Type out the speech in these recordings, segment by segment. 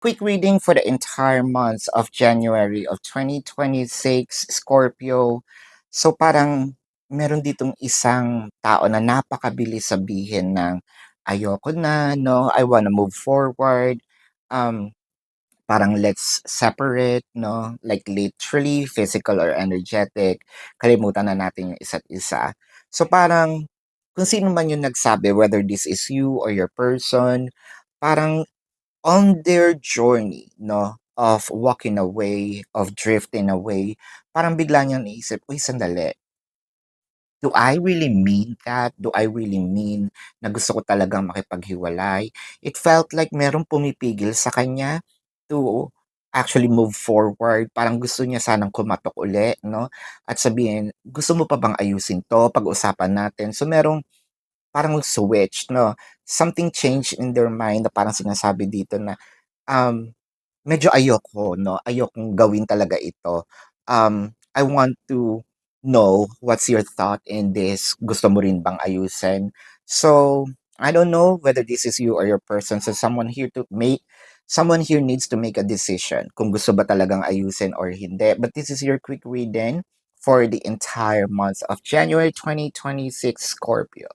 quick reading for the entire month of January of 2026, Scorpio. So parang meron ditong isang tao na napakabilis sabihin ng ayoko na, no? I wanna move forward. Um, Parang let's separate, no? Like literally, physical or energetic. Kalimutan na natin yung isa't isa. So parang kung sino man yung nagsabi, whether this is you or your person, parang on their journey, no, of walking away, of drifting away, parang bigla niyang naisip, "Uy, sandali, do I really mean that? Do I really mean na gusto ko talagang makipaghiwalay?" It felt like merong pumipigil sa kanya to actually move forward. Parang gusto niya sanang kumatok uli, no, at sabihin, "Gusto mo pa bang ayusin 'to? Pag-usapan natin." So merong parang switch, no, something changed in their mind na parang sinasabi dito na, um medyo ayoko 'no, ayokong gawin talaga ito. I want to know what's your thought in this, gusto mo rin bang ayusin? So, I don't know whether this is you or your person, so someone here needs to make a decision kung gusto ba talagang ayusin or hindi. But this is your quick reading for the entire month of January 2026, Scorpio.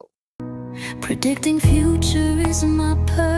Predicting future is my purpose.